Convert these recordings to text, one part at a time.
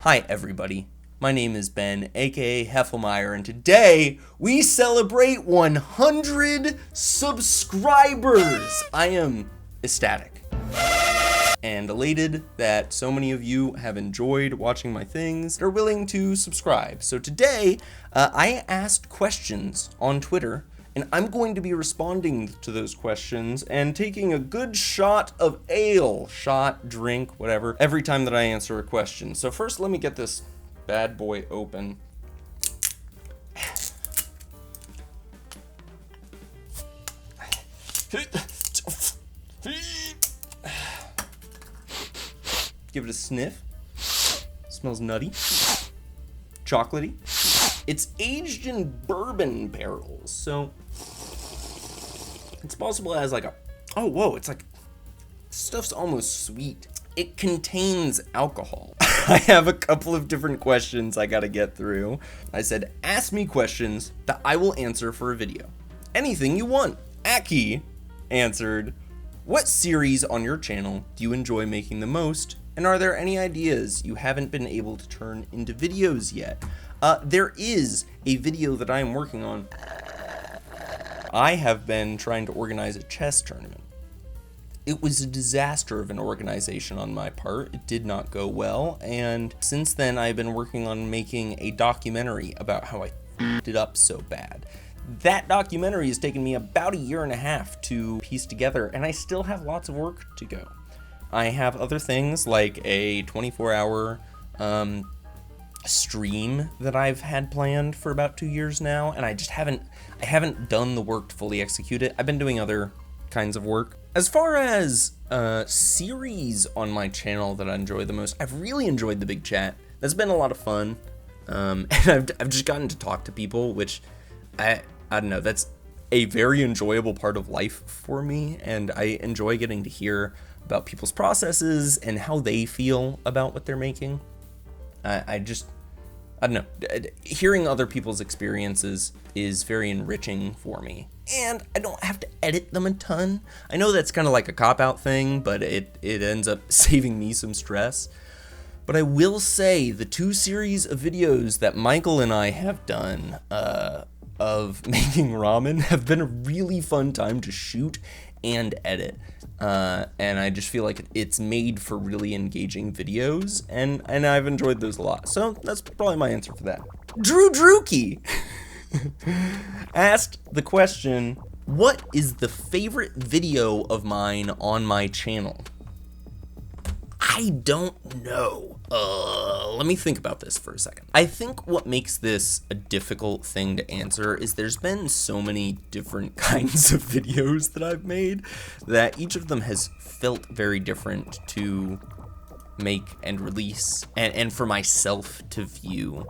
Hi everybody, my name is Ben, aka Heflmyer, and today we celebrate 100 subscribers! I am ecstatic and elated that so many of you have enjoyed watching my things and are willing to subscribe. So today, I asked questions on Twitter, and I'm going to be responding to those questions and taking a good shot of ale, drink, whatever, every time that I answer a question. So first, let me get this bad boy open. Give it a sniff. Smells nutty. Chocolatey. It's aged in bourbon barrels, so it's possible it has like a, oh whoa, it's like, stuff's almost sweet. It contains alcohol. I have a couple of different questions I gotta get through. I said, ask me questions that I will answer for a video. Anything you want. Aki answered, what series on your channel do you enjoy making the most? And are there any ideas you haven't been able to turn into videos yet? There is a video that I am working on. I have been trying to organize a chess tournament. It was a disaster of an organization on my part. It did not go well, and since then I've been working on making a documentary about how I f***ed it up so bad. That documentary has taken me about 1.5 years to piece together, and I still have lots of work to go. I have other things like a 24-hour stream that I've had planned for about 2 years now, and I haven't done the work to fully execute it. I've been doing other kinds of work. As far as series on my channel that I enjoy the most, I've really enjoyed the Big Chat. That's been a lot of fun, and I've just gotten to talk to people, which I don't know, that's a very enjoyable part of life for me, and I enjoy getting to hear about people's processes and how they feel about what they're making. I don't know, hearing other people's experiences is very enriching for me, and I don't have to edit them a ton. I know that's kind of like a cop-out thing, but it ends up saving me some stress. But I will say the 2 series of videos that Michael and I have done of making ramen have been a really fun time to shoot and edit. And I just feel like it's made for really engaging videos, and I've enjoyed those a lot. So that's probably my answer for that. Drew Drukey asked the question, what is the favorite video of mine on my channel? I don't know. Let me think about this for a second. I think what makes this a difficult thing to answer is there's been so many different kinds of videos that I've made that each of them has felt very different to make and release and for myself to view.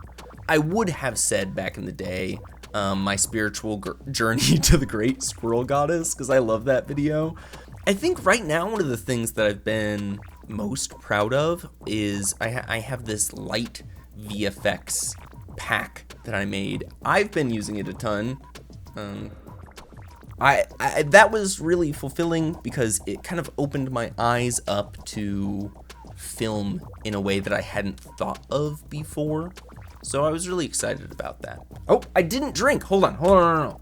I would have said back in the day, my spiritual journey to the Great Squirrel Goddess, because I love that video. I think right now one of the things that I've been most proud of is I have this light VFX pack that I made. I've been using it a ton. That was really fulfilling because it kind of opened my eyes up to film in a way that I hadn't thought of before. So I was really excited about that. Oh, I didn't drink. Hold on.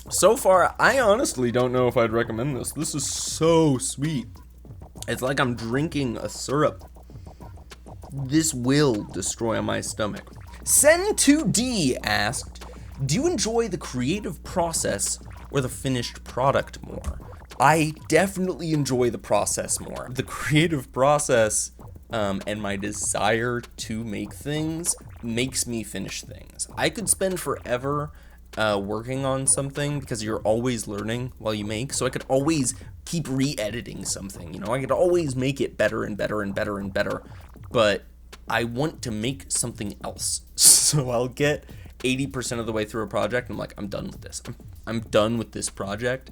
So far, I honestly don't know if I'd recommend this. This is so sweet. It's like I'm drinking a syrup. This will destroy my stomach. Sen2D asked, do you enjoy the creative process or the finished product more? I definitely enjoy the process more. The creative process and my desire to make things makes me finish things. I could spend forever working on something because you're always learning while you make, so I could always keep re-editing something, you know, I could always make it better and better and better and better, but I want to make something else. So I'll get 80% of the way through a project and I'm like, I'm done with this. I'm done with this project,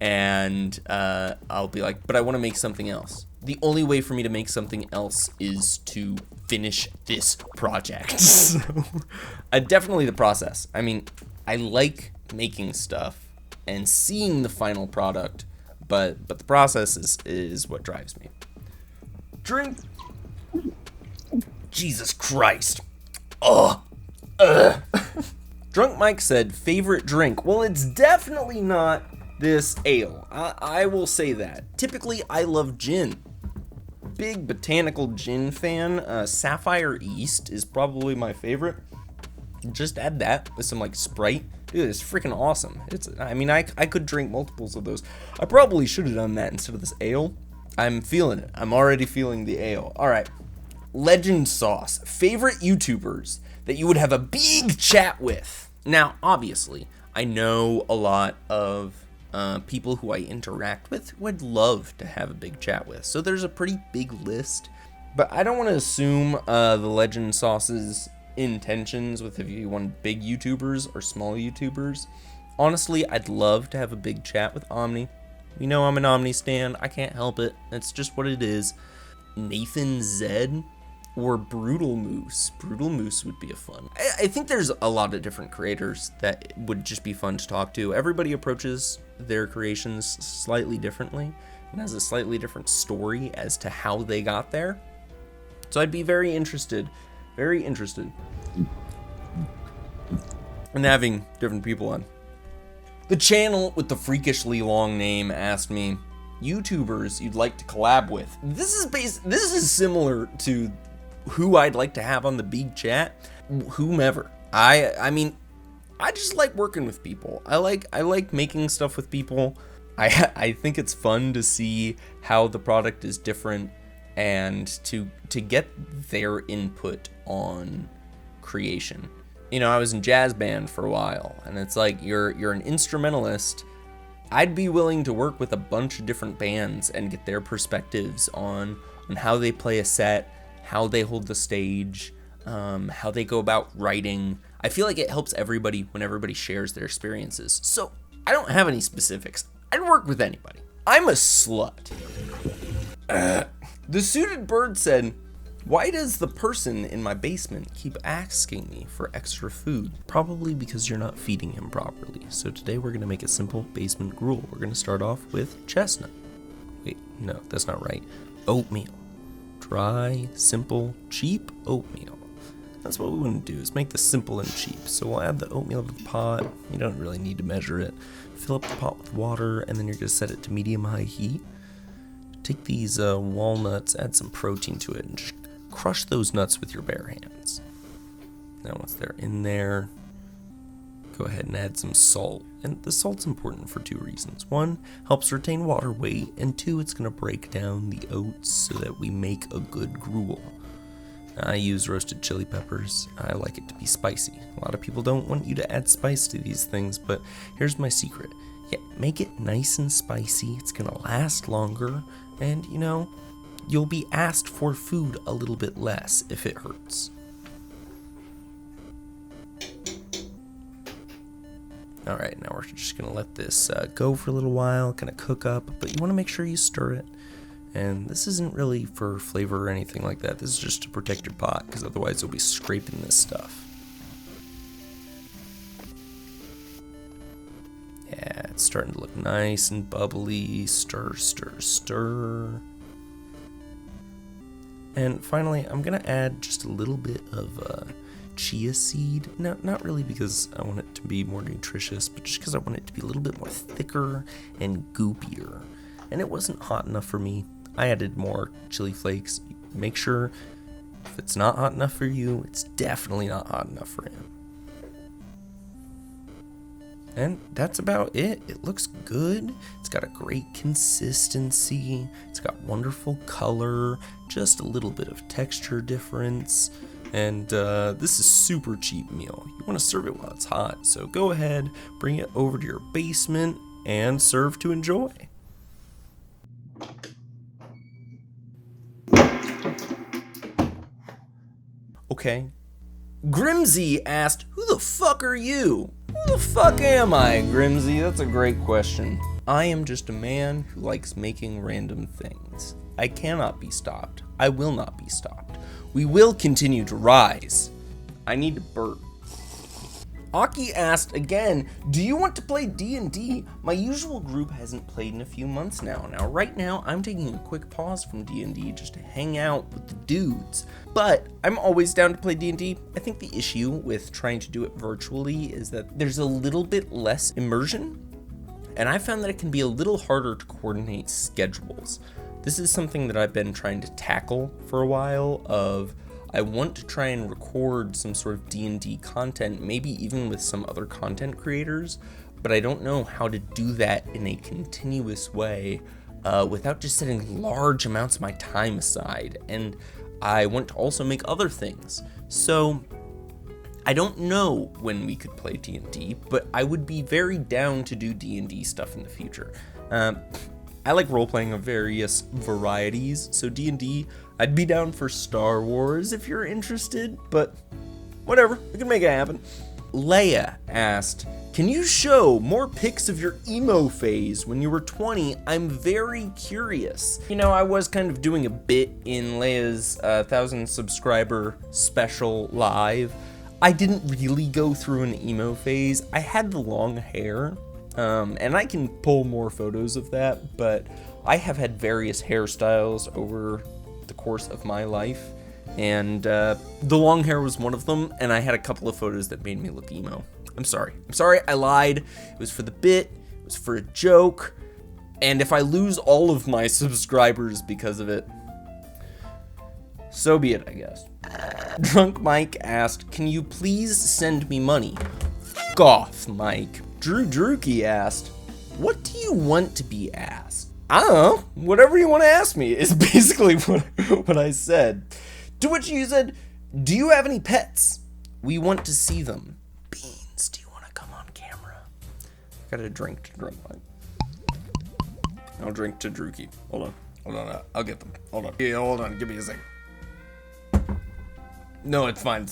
and I'll be like, but I want to make something else. The only way for me to make something else is to finish this project. So definitely the process. I mean, I like making stuff and seeing the final product, but the process is what drives me. Drink. Jesus Christ. Ugh. Ugh. Drunk Mike said, favorite drink. Well, it's definitely not this ale. I will say that. Typically, I love gin. Big botanical gin fan. Sapphire East is probably my favorite. Just add that with some like Sprite. Dude, it's freaking awesome. I could drink multiples of those. I probably should have done that instead of this ale. I'm feeling it. I'm already feeling the ale. All right. Legend Sauce. Favorite YouTubers that you would have a big chat with. Now, obviously, I know a lot of people who I interact with who I'd love to have a big chat with. So there's a pretty big list. But I don't want to assume the Legend Sauce's intentions with if you want big YouTubers or small YouTubers. Honestly, I'd love to have a big chat with Omni. You know I'm an Omni stan. I can't help it. It's just what it is. Nathan Zed or Brutal Moose. Brutal Moose would be a fun. I think there's a lot of different creators that would just be fun to talk to. Everybody approaches their creations slightly differently and has a slightly different story as to how they got there. So I'd be very interested in having different people on. The channel with the freakishly long name asked me, YouTubers you'd like to collab with. This is similar to who I'd like to have on the big chat. Whomever. I mean, I just like working with people. I like making stuff with people. I think it's fun to see how the product is different and to get their input on creation. You know, I was in jazz band for a while, and it's like you're an instrumentalist. I'd be willing to work with a bunch of different bands and get their perspectives on how they play a set, how they hold the stage, how they go about writing. I feel like it helps everybody when everybody shares their experiences. So I don't have any specifics. I'd work with anybody. I'm a slut. The Suited Bird said, why does the person in my basement keep asking me for extra food? Probably because you're not feeding him properly. So today we're going to make a simple basement gruel. We're going to start off with chestnut. Wait, no, that's not right. Oatmeal. Dry, simple, cheap oatmeal. That's what we want to do, is make this simple and cheap. So we'll add the oatmeal to the pot. You don't really need to measure it. Fill up the pot with water, and then you're going to set it to medium-high heat. Take these walnuts, add some protein to it, and just crush those nuts with your bare hands. Now once they're in there, go ahead and add some salt. And the salt's important for two reasons. One, helps retain water weight, and two, it's going to break down the oats so that we make a good gruel. I use roasted chili peppers. I like it to be spicy. A lot of people don't want you to add spice to these things, but here's my secret. Yeah, make it nice and spicy. It's going to last longer, and you know, you'll be asked for food a little bit less if it hurts. Alright, now we're just going to let this go for a little while, kind of cook up, but you want to make sure you stir it. And this isn't really for flavor or anything like that. This is just to protect your pot, because otherwise you'll be scraping this stuff. Yeah, it's starting to look nice and bubbly. Stir, stir, stir. And finally, I'm going to add just a little bit of chia seed. No, not really because I want it to be more nutritious, but just because I want it to be a little bit more thicker and goopier. And it wasn't hot enough for me. I added more chili flakes. Make sure if it's not hot enough for you, it's definitely not hot enough for him. And that's about it. It looks good. It's got a great consistency. It's got wonderful color, just a little bit of texture difference. And this is super cheap meal. You want to serve it while it's hot. So go ahead, bring it over to your basement and serve to enjoy. Okay. Grimsy asked, who the fuck are you? Who the fuck am I, Grimsy? That's a great question. I am just a man who likes making random things. I cannot be stopped. I will not be stopped. We will continue to rise. I need to burp. Aki asked again, do you want to play D&D? My usual group hasn't played in a few months now. Now, right now, I'm taking a quick pause from D&D just to hang out with the dudes. But I'm always down to play D&D. I think the issue with trying to do it virtually is that there's a little bit less immersion, and I found that it can be a little harder to coordinate schedules. This is something that I've been trying to tackle for a while of I want to try and record some sort of D&D content, maybe even with some other content creators, but I don't know how to do that in a continuous way without just setting large amounts of my time aside. And I want to also make other things. So I don't know when we could play D&D, but I would be very down to do D&D stuff in the future. I like role-playing of various varieties, so D&D, I'd be down for Star Wars if you're interested, but whatever, we can make it happen. Leia asked, can you show more pics of your emo phase when you were 20? I'm very curious. You know, I was kind of doing a bit in Leia's 1,000 subscriber special live. I didn't really go through an emo phase. I had the long hair, and I can pull more photos of that, but I have had various hairstyles over the course of my life, and the long hair was one of them, and I had a couple of photos that made me look emo. I'm sorry, I lied. It was for the bit, it was for a joke, and if I lose all of my subscribers because of it, so be it, I guess. Drunk Mike asked, can you please send me money? F*** off, Mike. Drew Druki asked, what do you want to be asked? I don't know, whatever you want to ask me is basically what I said. To which you said, do you have any pets? We want to see them. Beans, do you want to come on camera? I got a drink to Drunk Mike. I'll drink to Druki. Hold on, I'll get them. Hold on. Yeah, hold on, give me a second. No, it's fine.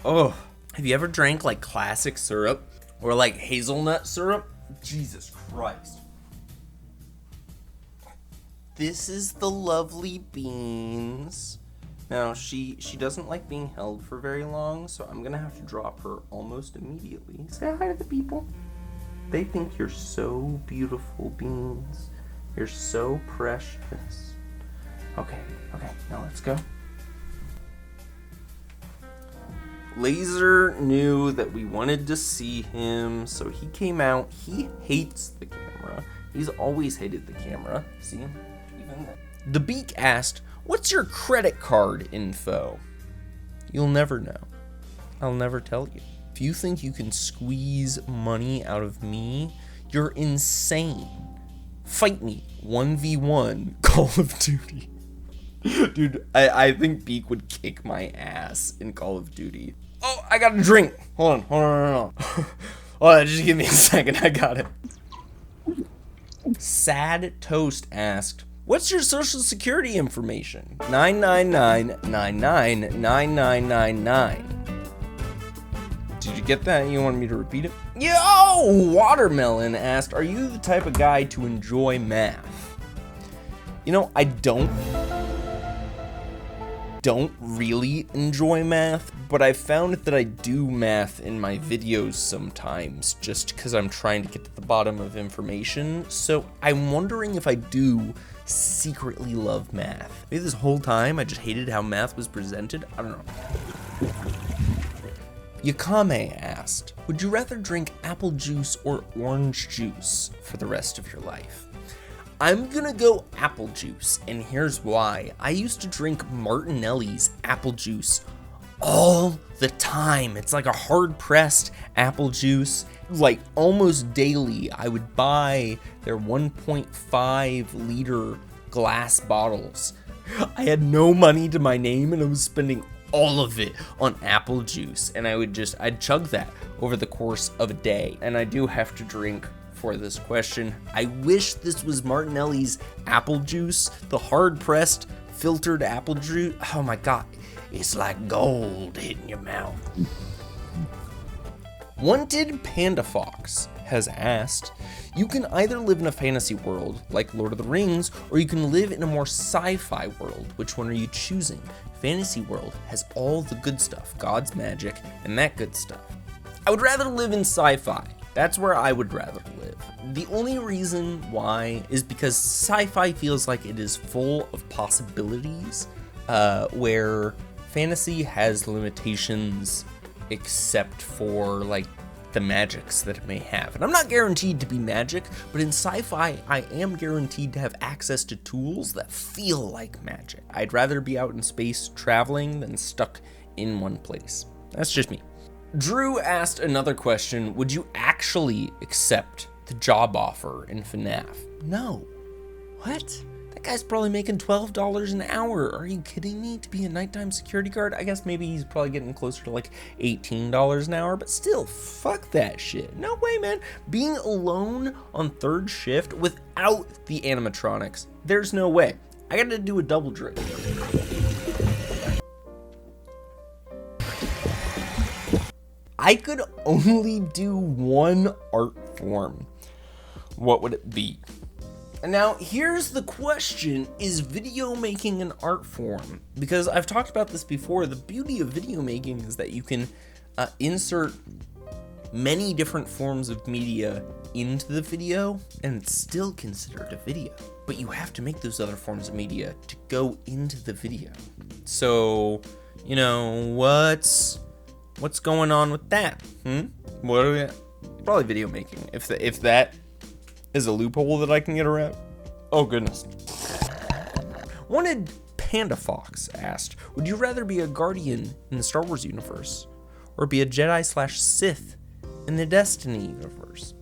Oh, have you ever drank like classic syrup or like hazelnut syrup? Jesus Christ. This is the lovely Beans. Now, she doesn't like being held for very long, so I'm gonna have to drop her almost immediately. Say hi to the people. They think you're so beautiful, Beans. You're so precious. Okay, now let's go. Laser knew that we wanted to see him, so he came out. He hates the camera. He's always hated the camera. See? Even that. The Beak asked, what's your credit card info? You'll never know. I'll never tell you. If you think you can squeeze money out of me, you're insane. Fight me, 1v1, Call of Duty. Dude, I think Beak would kick my ass in Call of Duty. Oh, I got a drink. Hold on. Oh, just give me a second, I got it. Sad Toast asked, what's your social security information? 999999999. Did you get that? You want me to repeat it? Yo! Watermelon asked, are you the type of guy to enjoy math? You know, I don't really enjoy math, but I found that I do math in my videos sometimes just because I'm trying to get to the bottom of information. So I'm wondering if I do secretly love math. Maybe this whole time I just hated how math was presented. I don't know. Yakame asked, would you rather drink apple juice or orange juice for the rest of your life? I'm gonna go apple juice, and here's why. I used to drink Martinelli's apple juice all the time. It's like a hard-pressed apple juice. Like almost daily, I would buy their 1.5 liter glass bottles. I had no money to my name, and I was spending all of it on apple juice, and I'd chug that over the course of a day. And I do have to drink for this question. I wish this was Martinelli's apple juice, the hard-pressed filtered apple juice. Oh my god, it's like gold hitting your mouth. Wanted Panda Fox has asked, you can either live in a fantasy world like Lord of the Rings, or you can live in a more sci-fi world. Which one are you choosing? Fantasy world has all the good stuff, God's magic, and that good stuff. I would rather live in sci-fi. That's where I would rather live. The only reason why is because sci-fi feels like it is full of possibilities, where fantasy has limitations except for like the magics that it may have. And I'm not guaranteed to be magic, but in sci-fi, I am guaranteed to have access to tools that feel like magic. I'd rather be out in space traveling than stuck in one place. That's just me. Drew asked another question: would you actually accept the job offer in Fnaf? No. What? That guy's probably making $12 an hour. Are you kidding me? To be a nighttime security guard? I guess maybe he's probably getting closer to like $18 an hour, but still, fuck that shit. No way, man. Being alone on third shift without the animatronics, there's no way. I gotta do a double drink. I could only do one art form. What would it be? And now here's the question: is video making an art form? Because I've talked about this before. The beauty of video making is that you can insert many different forms of media into the video and it's still considered a video. But you have to make those other forms of media to go into the video. So, you know, what's going on with that? What are we? Probably video making. If that is a loophole that I can get around. Oh goodness. Wanted Panda Fox asked, would you rather be a Guardian in the Star Wars universe or be a Jedi/Sith in the Destiny universe?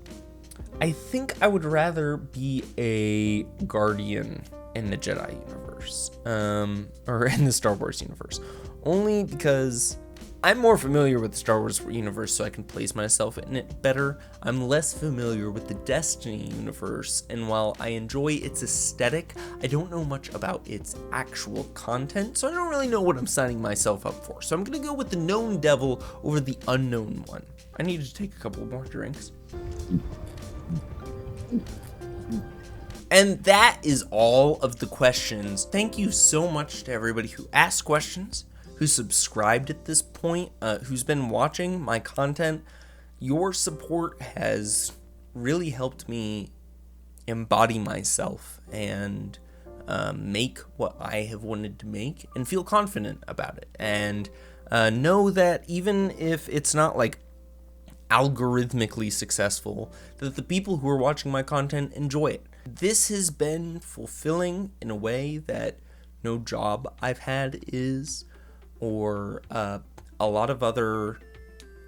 I think I would rather be a Guardian in the Jedi universe, or in the Star Wars universe, only because I'm more familiar with the Star Wars universe, so I can place myself in it better. I'm less familiar with the Destiny universe, and while I enjoy its aesthetic, I don't know much about its actual content, so I don't really know what I'm signing myself up for. So I'm gonna go with the known devil over the unknown one. I need to take a couple more drinks. And that is all of the questions. Thank you so much to everybody who asked questions, who subscribed at this point, who's been watching my content. Your support has really helped me embody myself and make what I have wanted to make and feel confident about it. And know that even if it's not like algorithmically successful, that the people who are watching my content enjoy it. This has been fulfilling in a way that no job I've had is, or a lot of other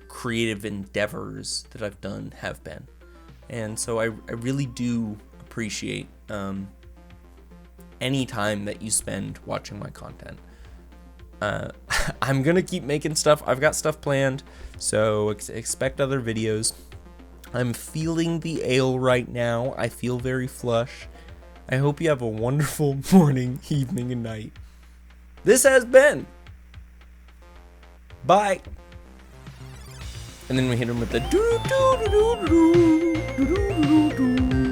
creative endeavors that I've done have been. And so I really do appreciate any time that you spend watching my content. I'm gonna keep making stuff. I've got stuff planned, so expect other videos. I'm feeling the ale right now. I feel very flush. I hope you have a wonderful morning, evening, and night. This has been Bye. And then we hit him with the doo doo doo doo doo doo doo doo doo.